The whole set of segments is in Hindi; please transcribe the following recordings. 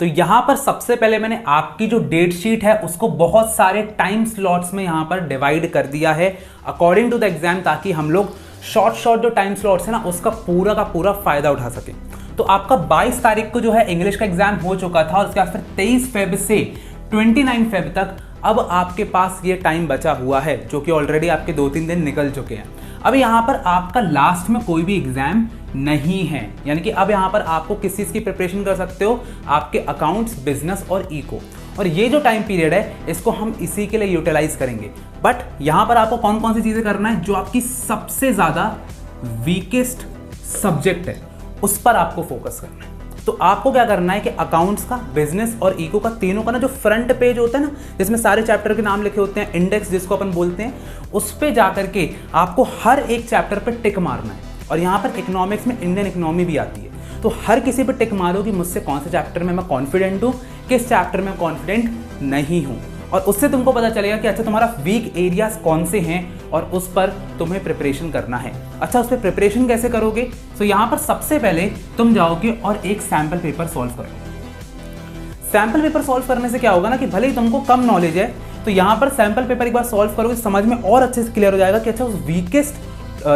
तो यहां पर सबसे पहले मैंने आपकी जो डेट शीट है उसको बहुत सारे टाइम स्लॉट्स में यहां पर डिवाइड कर दिया है अकॉर्डिंग टू द एग्जाम, ताकि हम लोग शॉर्ट जो टाइम स्लॉट्स है ना उसका पूरा का पूरा फायदा उठा सकें। तो आपका 22 तारीख को जो है इंग्लिश का एग्जाम हो चुका था और उसके बाद फिर 23 फेब से 29 फेब तक अब आपके पास ये टाइम बचा हुआ है, जो कि ऑलरेडी आपके 2-3 दिन निकल चुके हैं। अब यहाँ पर आपका लास्ट में कोई भी एग्जाम नहीं है, यानी कि अब यहाँ पर आपको किस चीज़ की प्रिपरेशन कर सकते हो, आपके अकाउंट्स, बिजनेस और इको। और ये जो टाइम पीरियड है इसको हम इसी के लिए यूटिलाइज करेंगे। बट यहाँ पर आपको कौन कौन सी चीज़ें करना है, जो आपकी सबसे ज़्यादा वीकेस्ट सब्जेक्ट है उस पर आपको फोकस करना है। तो आपको क्या करना है कि अकाउंट्स का, बिजनेस और इको का, तीनों का ना जो फ्रंट पेज होता है ना, जिसमें सारे चैप्टर के नाम लिखे होते हैं, इंडेक्स जिसको अपन बोलते हैं, उस पे जाकर के आपको हर एक चैप्टर पे टिक मारना है। और यहाँ पर इकोनॉमिक्स में इंडियन इकोनॉमी भी आती है, तो हर किसी पे टिक मारो कि मुझसे कौन से चैप्टर में मैं कॉन्फिडेंट हूँ, किस चैप्टर में कॉन्फिडेंट नहीं हूँ। और उससे तुमको पता चलेगा कि अच्छा तुम्हारा वीक एरियाज कौन से हैं और उस पर तुम्हें प्रिपरेशन करना है। अच्छा, उस पर प्रिपरेशन कैसे करोगे? तो यहाँ पर सबसे पहले तुम जाओगे और एक सैम्पल पेपर सॉल्व करोगे। सैम्पल पेपर सॉल्व करने से क्या होगा ना कि भले ही तुमको कम नॉलेज है, तो यहाँ पर सैम्पल पेपर एक बार सॉल्व करोगे, समझ में और अच्छे से क्लियर हो जाएगा कि अच्छा उस वीकेस्ट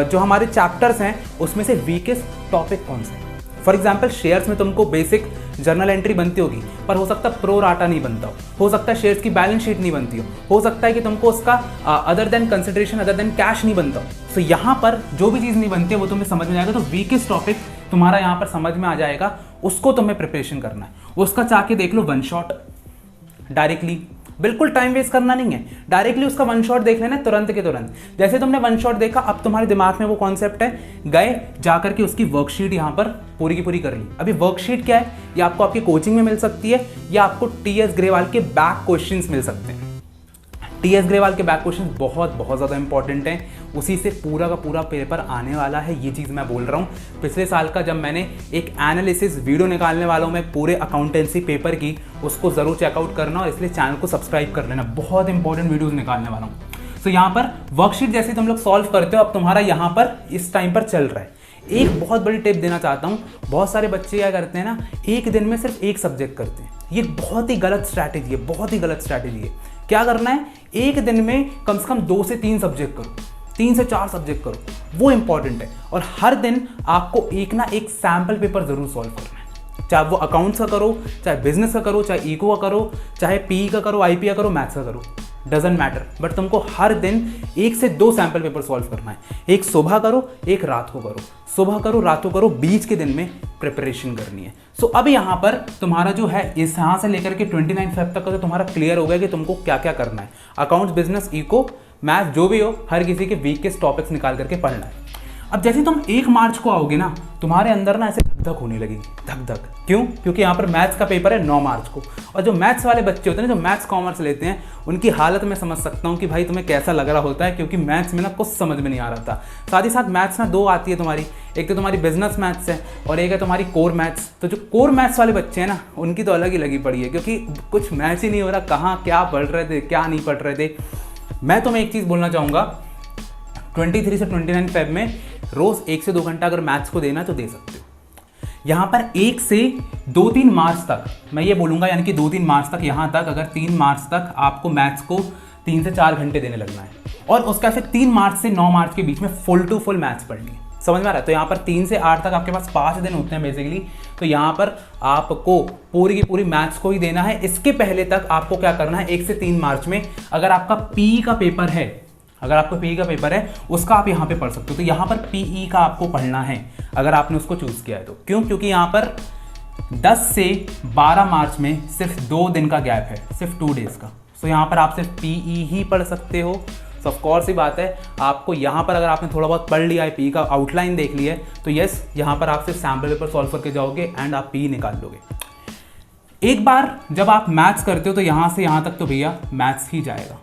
जो हमारे चैप्टर्स हैं उसमें से वीकेस्ट टॉपिक कौन सा है। फॉर एग्जाम्पल शेयर्स में तुमको बेसिक जर्नल एंट्री बनती होगी, पर हो सकता है प्रो राटा नहीं बनता हो सकता है शेयर्स की बैलेंस शीट नहीं बनती हो सकता है कि तुमको उसका other than consideration, other than cash नहीं बनता हो। तो यहाँ पर जो भी चीज़ नहीं बनती है वो तुम्हें समझ में जाएगा। तो वीकेस्ट टॉपिक तुम्हारा यहाँ पर समझ में आ जाएगा, उसको तुम्हें प्रिपरेशन करना है। उसका चाह के देख लो वन शॉट डायरेक्टली, बिल्कुल टाइम वेस्ट करना नहीं है, डायरेक्टली उसका वन शॉट देख लेना तुरंत के तुरंत। जैसे तुमने वन शॉट देखा, अब तुम्हारे दिमाग में वो कॉन्सेप्ट है, गए जाकर के उसकी वर्कशीट यहाँ पर पूरी की पूरी कर ली। अभी वर्कशीट क्या है, ये आपको आपकी कोचिंग में मिल सकती है या आपको टीएस ग्रेवाल के बैक क्वेश्चंस मिल सकते हैं। टीएस ग्रेवाल के बैक क्वेश्चन बहुत ज़्यादा इंपॉर्टेंट हैं, उसी से पूरा का पूरा पेपर आने वाला है, ये चीज़ मैं बोल रहा हूँ। पिछले साल का जब मैंने एक एनालिसिस वीडियो निकालने वाला हूँ मैं पूरे अकाउंटेंसी पेपर की, उसको ज़रूर चेकआउट करना और इसलिए चैनल को सब्सक्राइब कर लेना, बहुत इंपॉर्टेंट वीडियोज़ निकालने वाला हूँ। तो यहाँ पर वर्कशीट जैसे तुम लोग सॉल्व करते हो, अब तुम्हारा यहाँ पर इस टाइम पर चल रहा है। एक बहुत बड़ी टिप देना चाहता हूँ, बहुत सारे बच्चे क्या करते हैं ना, एक दिन में सिर्फ एक सब्जेक्ट करते हैं। ये बहुत ही गलत स्ट्रैटेजी है, बहुत ही गलत स्ट्रैटेजी है। क्या करना है, एक दिन में कम से कम 2 से 3 सब्जेक्ट करो, 3 से 4 सब्जेक्ट करो, वो इंपॉर्टेंट है। और हर दिन आपको एक ना एक सैम्पल पेपर जरूर सॉल्व करना है, चाहे वो अकाउंट्स का करो, चाहे बिजनेस का करो, चाहे इको का करो, चाहे पीई का करो, आईपी का करो, मैथ्स का करो, डजंट मैटर। बट तुमको हर दिन 1 से 2 सैम्पल पेपर सॉल्व करना है। एक सुबह करो, एक रात को करो, सुबह करो, रात को करो, बीच के दिन में प्रिपरेशन करनी है। सो अब यहाँ पर तुम्हारा जो है इस यहाँ से लेकर के 29 फेब तक का तो तुम्हारा क्लियर हो गया कि तुमको क्या क्या करना है। अकाउंट्स, बिजनेस, इको, मैथ, जो भी हो, हर किसी के वीकेस्ट टॉपिक्स निकाल करके पढ़ना है। अब जैसे तुम 1 मार्च को आओगे ना, तुम्हारे अंदर ना ऐसे धक धक होने लगेगी, धक धक। क्यों? क्योंकि यहाँ पर मैथ्स का पेपर है 9 मार्च को, और जो मैथ्स वाले बच्चे होते हैं ना, जो मैथ्स कॉमर्स लेते हैं, उनकी हालत मैं समझ सकता हूँ कि भाई तुम्हें कैसा लग रहा होता है, क्योंकि मैथ्स में ना कुछ समझ में नहीं आ रहा था। साथ ही साथ मैथ्स ना 2 आती है तुम्हारी, एक तो तुम्हारी बिजनेस मैथ्स है और एक है तुम्हारी कोर मैथ्स। तो जो कोर मैथ्स वाले बच्चे हैं ना, उनकी तो अलग ही लगी पड़ी है, क्योंकि कुछ मैच ही नहीं हो रहा, कहाँ क्या पढ़ रहे थे, क्या नहीं पढ़ रहे थे। मैं तुम्हें एक चीज़ बोलना चाहूँगा, 23 से 29 फेब में रोज़ 1 से 2 घंटा अगर मैथ्स को देना है तो दे सकते हो। यहाँ पर 1 से 2-3 मार्च तक मैं ये बोलूँगा, यानी कि 2-3 मार्च तक, यहाँ तक अगर 3 मार्च तक आपको मैथ्स को 3 से 4 घंटे देने लगना है, और उसका फिर 3 मार्च से 9 मार्च के बीच में फुल टू फुल मैथ्स पढ़नी है। समझ में आ रहा है? तो यहाँ पर 3 से 8 तक आपके पास 5 दिन होते हैं बेसिकली, तो यहाँ पर आपको पूरी की पूरी मैथ्स को ही देना है। इसके पहले तक आपको क्या करना है, 1 से 3 मार्च में अगर आपका पीई का पेपर है, अगर आपको पीई का पेपर है, उसका आप यहाँ पे पढ़ सकते हो। तो यहाँ पर पीई का आपको पढ़ना है अगर आपने उसको चूज़ किया है तो। क्यों? क्योंकि यहाँ पर 10 से 12 मार्च में सिर्फ 2 दिन का गैप है, सिर्फ 2 डेज़ का। सो यहाँ पर आप सिर्फ पीई ही पढ़ सकते हो। सो ऑफ कोर्स ही बात है, आपको यहाँ पर अगर आपने थोड़ा बहुत पढ़ लिया है, पीई का आउटलाइन देख लिया है, तो यस, यहाँ पर आप सिर्फ सैम्पल पेपर सॉल्व करके जाओगे एंड आप पीई निकाल लोगे। एक बार जब आप मैथ्स करते हो तो यहाँ से यहाँ तक तो भैया मैथ्स ही जाएगा,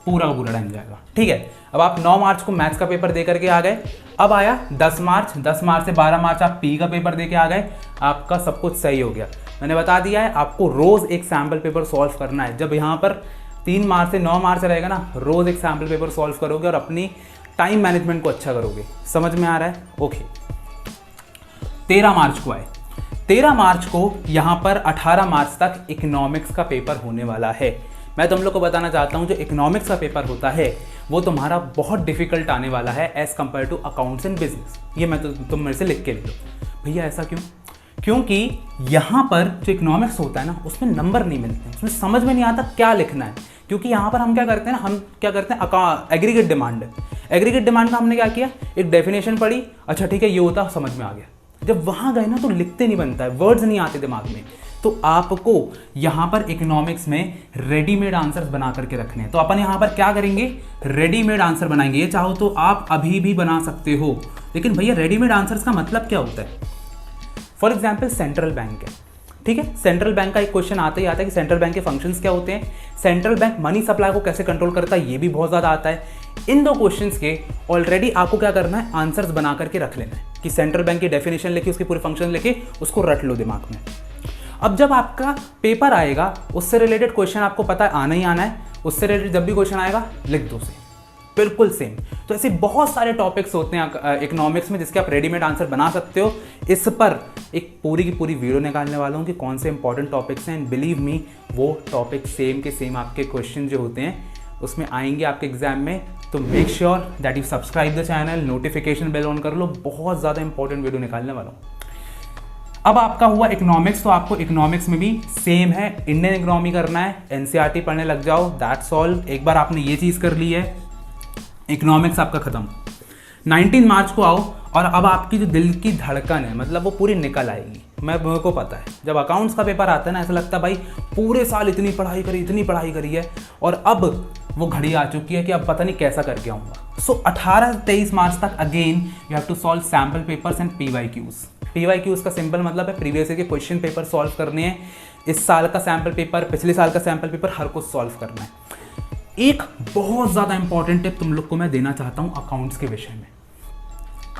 पूरा का पूरा टाइम जाएगा। ठीक है, अब आप 9 मार्च को मैथ्स का पेपर दे करके आ गए, अब आया 10 मार्च, 10 मार्च से 12 मार्च आप पी का पेपर दे के आ गए, आपका सब कुछ सही हो गया। मैंने बता दिया है आपको रोज़ एक सैम्पल पेपर सॉल्व करना है। जब यहाँ पर 3 मार्च से 9 मार्च रहेगा ना, रोज़ एक सैम्पल पेपर सॉल्व करोगे और अपनी टाइम मैनेजमेंट को अच्छा करोगे। समझ में आ रहा है? ओके। 13 मार्च को आए, 13 मार्च को यहाँ पर 18 मार्च तक इकोनॉमिक्स का पेपर होने वाला है। मैं तुम लोग को बताना चाहता हूँ जो इकोनॉमिक्स का पेपर होता है वो तुम्हारा बहुत डिफिकल्ट आने वाला है as compare to accounts and business. ये मैं तुम मेरे से लिख के ले लो। भैया ऐसा क्यों? क्योंकि यहाँ पर जो इकोनॉमिक्स होता है ना उसमें नंबर नहीं मिलते, उसमें समझ में नहीं आता क्या लिखना है। क्योंकि यहाँ पर हम क्या करते हैं एग्रीगेट डिमांड। एग्रीगेट डिमांड का हमने क्या किया, एक डेफिनेशन पढ़ी, अच्छा ठीक है ये होता, समझ में आ गया। जब वहाँ गए ना तो लिखते नहीं बनता है, वर्ड्स नहीं आते दिमाग में। तो आपको यहाँ पर इकोनॉमिक्स में रेडीमेड आंसर्स बना करके रखने हैं। तो अपन यहाँ पर क्या करेंगे, रेडीमेड आंसर बनाएंगे। ये चाहो तो आप अभी भी बना सकते हो, लेकिन भैया रेडीमेड आंसर्स का मतलब क्या होता है? फॉर एग्जाम्पल सेंट्रल बैंक है, ठीक है, सेंट्रल बैंक का एक क्वेश्चन आता ही आता है कि सेंट्रल बैंक के फंक्शंस क्या होते हैं, सेंट्रल बैंक मनी सप्लाई को कैसे कंट्रोल करता है, ये भी बहुत ज़्यादा आता है। इन दो क्वेश्चंस के ऑलरेडी आपको क्या करना है, आंसर्स बना करके रख लेना है कि सेंट्रल बैंक की डेफिनेशन लेके उसके पूरे फंक्शन लेके उसको रट लो दिमाग में। अब जब आपका पेपर आएगा उससे रिलेटेड क्वेश्चन आपको पता है आना ही आना है, उससे रिलेटेड जब भी क्वेश्चन आएगा लिख दो सेम, बिल्कुल सेम। तो ऐसे बहुत सारे टॉपिक्स होते हैं इकोनॉमिक्स में जिसके आप रेडीमेड आंसर बना सकते हो। इस पर एक पूरी की पूरी वीडियो निकालने वाला हूँ कि कौन से इंपॉर्टेंट टॉपिक्स हैं, एंड बिलीव मी वो टॉपिक सेम के सेम आपके क्वेश्चन जो होते हैं उसमें आएंगे आपके एग्जाम में। तो make sure that you subscribe the channel, notification bell on कर लो, बहुत ज़्यादा इंपॉर्टेंट वीडियो निकालने वाला हूँ। अब आपका हुआ इकोनॉमिक्स, तो आपको इकोनॉमिक्स में भी सेम है, इंडियन इकोनॉमी करना है, एनसीईआरटी पढ़ने लग जाओ, दैट्स ऑल। एक बार आपने ये चीज़ कर ली है, इकोनॉमिक्स आपका खत्म। 19 मार्च को आओ और अब आपकी जो दिल की धड़कन है मतलब वो पूरी निकल आएगी। मेरे को पता है जब अकाउंट्स का पेपर आता है ना ऐसा लगता है भाई पूरे साल इतनी पढ़ाई करी है और अब वो घड़ी आ चुकी है कि अब पता नहीं कैसा करके आऊँगा। सो 18-23 मार्च तक again you have to solve sample papers and PYQs। PYQs का सिंपल मतलब है प्रीवियस ईयर के क्वेश्चन पेपर सॉल्व करने हैं। इस साल का सैम्पल पेपर, पिछले साल का सैम्पल पेपर, हर कुछ सॉल्व करना है। एक बहुत ज़्यादा इंपॉर्टेंट टिप तुम लोग को मैं देना चाहता हूँ अकाउंट्स के विषय में।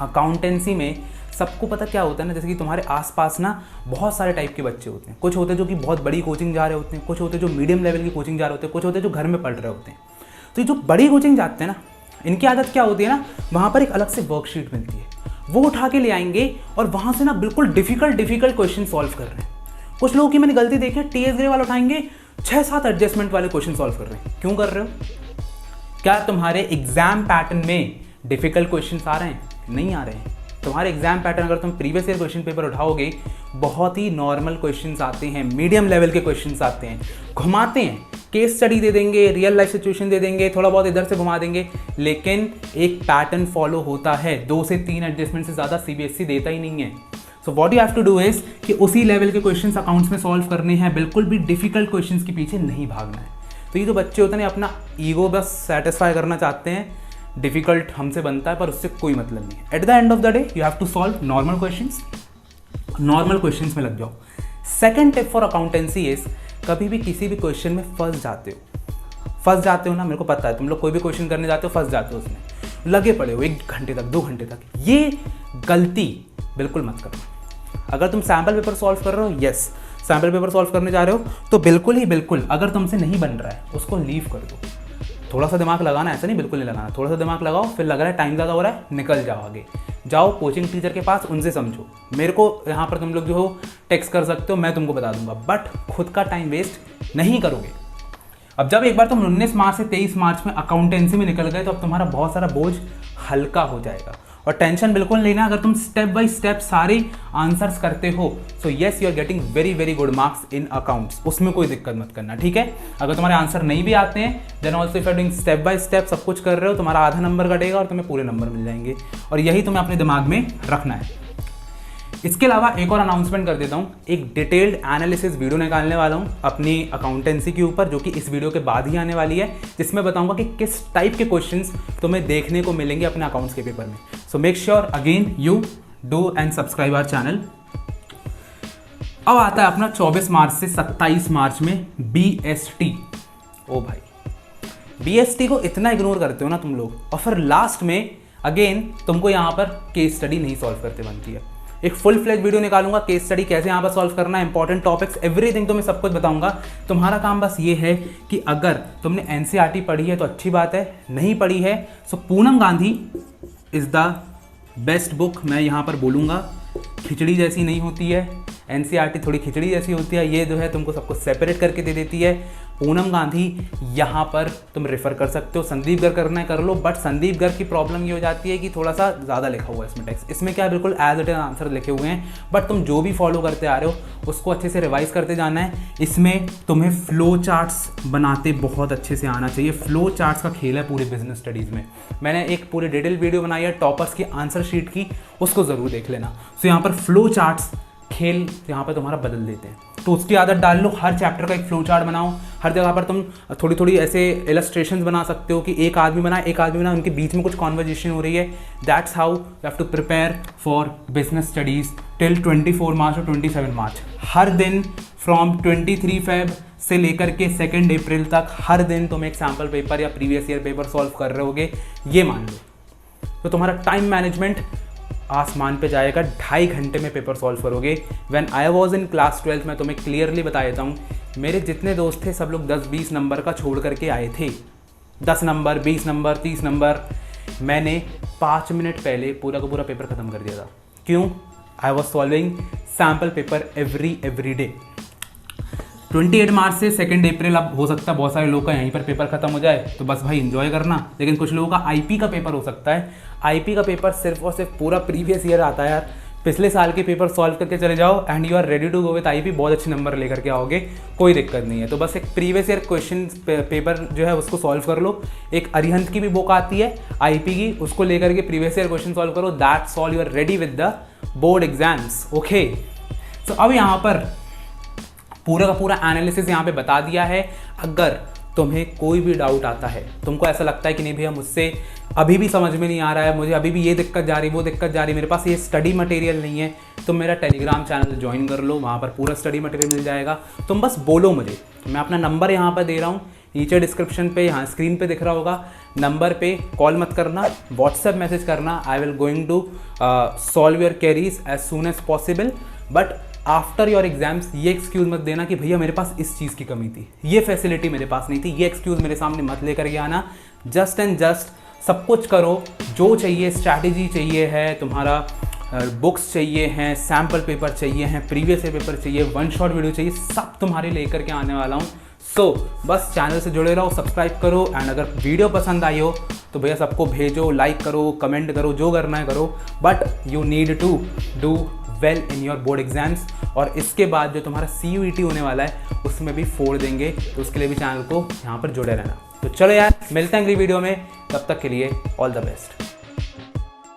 अकाउंटेंसी में सबको पता क्या होता है ना, जैसे कि तुम्हारे आसपास ना बहुत सारे टाइप के बच्चे होते हैं। कुछ होते हैं जो कि बहुत बड़ी कोचिंग जा रहे होते हैं, कुछ होते हैं जो मीडियम लेवल की कोचिंग जा रहे होते हैं, कुछ होते हैं जो घर में पढ़ रहे होते हैं। तो ये जो बड़ी कोचिंग जाते हैं ना इनकी आदत क्या होती है ना, वहाँ पर एक अलग से वर्कशीट मिलती है, वो उठा के ले आएंगे और वहाँ से ना बिल्कुल डिफिकल्ट क्वेश्चन सॉल्व कर रहे हैं। कुछ लोगों की मैंने गलती देखी है, TS ग्रे वाले उठाएंगे 6-7 एडजस्टमेंट वाले क्वेश्चन सॉल्व कर रहे हैं। क्यों कर रहे हो? क्या तुम्हारे एग्जाम पैटर्न में डिफिकल्ट क्वेश्चंस आ रहे हैं? नहीं आ रहे हैं। तुम्हारे एग्जाम पैटर्न अगर तुम प्रीवियस ईयर क्वेश्चन पेपर उठाओगे बहुत ही नॉर्मल क्वेश्चंस आते हैं, मीडियम लेवल के क्वेश्चंस आते हैं, घुमाते हैं, केस स्टडी दे देंगे, रियल लाइफ सिचुएशन दे देंगे, थोड़ा बहुत इधर से घुमा देंगे, लेकिन एक पैटर्न फॉलो होता है। 2 से 3 एडजस्टमेंट से ज़्यादा CBSE देता ही नहीं है। So what you have to do is कि उसी लेवल के क्वेश्चंस अकाउंट्स में सॉल्व करने हैं, बिल्कुल भी डिफिकल्ट क्वेश्चंस के पीछे नहीं भागना है। तो ये जो बच्चे होते हैं अपना ईगो बस सेटिस्फाई करना चाहते हैं, डिफिकल्ट हमसे बनता है पर उससे कोई मतलब नहीं है। At the end of the day you have to solve normal questions में लग जाओ। Second tip for accountancy is कभी भी किसी भी क्वेश्चन में फंस जाते हो ना, मेरे को पता है तुम लोग कोई भी क्वेश्चन करने जाते हो फंस जाते हो, उसमें लगे पड़े हो 1 घंटे तक 2 घंटे तक। ये गलती बिल्कुल मत करना। अगर तुम सैम्पल पेपर सॉल्व कर रहे हो, यस सैम्पल पेपर सॉल्व करने जा रहे हो तो बिल्कुल अगर तुमसे नहीं बन रहा है उसको लीव कर दो। थोड़ा सा दिमाग लगाना, ऐसा नहीं बिल्कुल नहीं लगाना, थोड़ा सा दिमाग लगाओ, फिर लग रहा है टाइम ज़्यादा हो रहा है, निकल जाओ आगे, जाओ कोचिंग टीचर के पास, उनसे समझो। मेरे को यहाँ पर तुम लोग जो हो टेक्स्ट कर सकते हो, मैं तुमको बता दूंगा, बट खुद का टाइम वेस्ट नहीं करोगे। अब जब एक बार तुम 19 मार्च से 23 मार्च में अकाउंटेंसी में निकल गए तो अब तुम्हारा बहुत सारा बोझ हल्का हो जाएगा। और टेंशन बिल्कुल लेना, अगर तुम स्टेप बाय स्टेप सारे आंसर्स करते हो so yes you are getting very good marks in accounts, उसमें कोई दिक्कत मत करना, ठीक है। अगर तुम्हारे आंसर नहीं भी आते हैं then also if you are doing step by step सब कुछ कर रहे हो, तुम्हारा आधा नंबर कटेगा और तुम्हें पूरे नंबर मिल जाएंगे, और यही तुम्हें अपने दिमाग में रखना है। इसके अलावा एक और अनाउंसमेंट कर देता हूँ, एक डिटेल्ड एनालिसिस वीडियो निकालने वाला हूँ अपनी अकाउंटेंसी के ऊपर, जो कि इस वीडियो के बाद ही आने वाली है, जिसमें बताऊंगा कि किस टाइप के क्वेश्चंस तुम्हें देखने को मिलेंगे अपने अकाउंट्स के पेपर में। So make sure again you do and subscribe our channel. अब आता है अपना 24 मार्च से 27 मार्च में BST। ओ भाई BST को इतना इग्नोर करते हो ना तुम लोग, और फिर लास्ट में अगेन तुमको यहाँ पर केस स्टडी नहीं सॉल्व करते बनती है। एक फुल फ्लेज वीडियो निकालूंगा केस स्टडी कैसे यहाँ पर सॉल्व करना है, इंपॉर्टेंट टॉपिक्स एवरीथिंग तुम्हें सब कुछ बताऊंगा। तुम्हारा काम बस ये है कि अगर तुमने NCERT पढ़ी है तो अच्छी बात है, नहीं पढ़ी है so Poonam Gandhi is the best book. मैं यहाँ पर बोलूँगा खिचड़ी जैसी नहीं होती है, एनसीईआरटी थोड़ी खिचड़ी जैसी होती है, ये जो है तुमको सबको सेपरेट करके दे देती है। पूनम गांधी यहाँ पर तुम रेफर कर सकते हो, संदीप गर्ग करना है कर लो, बट संदीप गर्ग की प्रॉब्लम ये हो जाती है कि थोड़ा सा ज़्यादा लिखा हुआ है इसमें टेक्स्ट, इसमें क्या बिल्कुल एज इट इज आंसर लिखे हुए हैं, बट तुम जो भी फॉलो करते आ रहे हो उसको अच्छे से रिवाइज करते जाना है। इसमें तुम्हें फ्लो चार्ट्स बनाते बहुत अच्छे से आना चाहिए, फ्लो चार्ट्स का खेल है पूरे बिजनेस स्टडीज़ में। मैंने एक पूरी डिटेल वीडियो बनाई है टॉपर्स की आंसर शीट की, उसको ज़रूर देख लेना। सो यहाँ पर फ्लो चार्ट्स खेल यहाँ पर तुम्हारा बदल देते हैं, तो उसकी आदत डाल लो, हर चैप्टर का एक फ्लो चार्ट बनाओ, हर जगह पर तुम थोड़ी थोड़ी ऐसे इलस्ट्रेशंस बना सकते हो कि एक आदमी बना उनके बीच में कुछ कॉन्वर्जेशन हो रही है। That's how you have to prepare for business studies till 24 मार्च और 27 मार्च। हर दिन फ्रॉम 23 फेब से लेकर के 2 अप्रैल तक हर दिन तुम एक सैम्पल पेपर या प्रीवियस ईयर पेपर सॉल्व कर रहे होगे, ये मान लो। तो तुम्हारा टाइम मैनेजमेंट आसमान पे जाएगा, 2.5 घंटे में पेपर सॉल्व करोगे। When I was in class 12 में तुम्हें क्लियरली बता देता हूँ, मेरे जितने दोस्त थे सब लोग 10-20 नंबर का छोड़ करके आए थे, 10 नंबर, 20 नंबर, 30 नंबर। मैंने 5 मिनट पहले पूरा का पूरा पेपर खत्म कर दिया था। क्यों? I was solving sample paper every day. 28 मार्च से 2 अप्रैल, अब हो सकता है बहुत सारे लोगों का यहीं पर पेपर खत्म हो जाए, तो बस भाई एंजॉय करना, लेकिन कुछ लोगों का आईपी का पेपर हो सकता है। आईपी का पेपर सिर्फ और सिर्फ पूरा प्रीवियस ईयर आता है यार, पिछले साल के पेपर सॉल्व करके चले जाओ and you are ready to go with IP, बहुत अच्छे नंबर लेकर के आओगे, कोई दिक्कत नहीं है। तो बस एक प्रीवियस ईयर क्वेश्चन पेपर जो है उसको सॉल्व कर लो। एक अरिहंत की भी बुक आती है आईपी की, उसको लेकर के प्रीवियस ईयर क्वेश्चन सॉल्व करो, that's all, you are ready with the board exams. Okay, so अब यहाँ पर पूरा का पूरा एनालिसिस यहाँ पे बता दिया है। अगर तुम्हें कोई भी डाउट आता है, तुमको ऐसा लगता है कि नहीं भैया मुझसे अभी भी समझ में नहीं आ रहा है, मुझे अभी भी ये दिक्कत जा रही वो दिक्कत जा रही, मेरे पास ये स्टडी मटेरियल नहीं है, तो मेरा टेलीग्राम चैनल ज्वाइन कर लो, वहाँ पर पूरा स्टडी मटेरियल मिल जाएगा। तुम बस बोलो मुझे, मैं अपना नंबर यहाँ पर दे रहा हूँ, नीचे डिस्क्रिप्शन पे, यहाँ स्क्रीन पे दिख रहा होगा, नंबर पे कॉल मत करना, व्हाट्सएप मैसेज करना। I will going to solve your queries as soon as possible, but after your exams ये एक्सक्यूज़ मत देना कि भैया मेरे पास इस चीज़ की कमी थी, ये फैसिलिटी मेरे पास नहीं थी, ये एक्सक्यूज़ मेरे सामने मत लेकर के आना। जस्ट एंड जस्ट सब कुछ करो जो चाहिए, स्ट्रैटेजी चाहिए है, तुम्हारा बुक्स चाहिए हैं, सैम्पल पेपर चाहिए हैं, प्रीवियस ईयर पेपर चाहिए, 1 शॉट वीडियो चाहिए, सब तुम्हारे लेकर के आने वाला हूँ। सो बस चैनल से जुड़े रहो, सब्सक्राइब करो, एंड अगर वीडियो पसंद आई हो तो भैया सबको भेजो, लाइक करो, कमेंट करो, जो करना है करो, but you need to do well in your board exams. और इसके बाद जो तुम्हारा CUET होने वाला है उसमें भी फोड़ देंगे, तो उसके लिए भी चैनल को यहाँ पर जुड़े रहना। तो चलो यार, मिलते हैं अगली वीडियो में, तब तक के लिए ऑल द बेस्ट।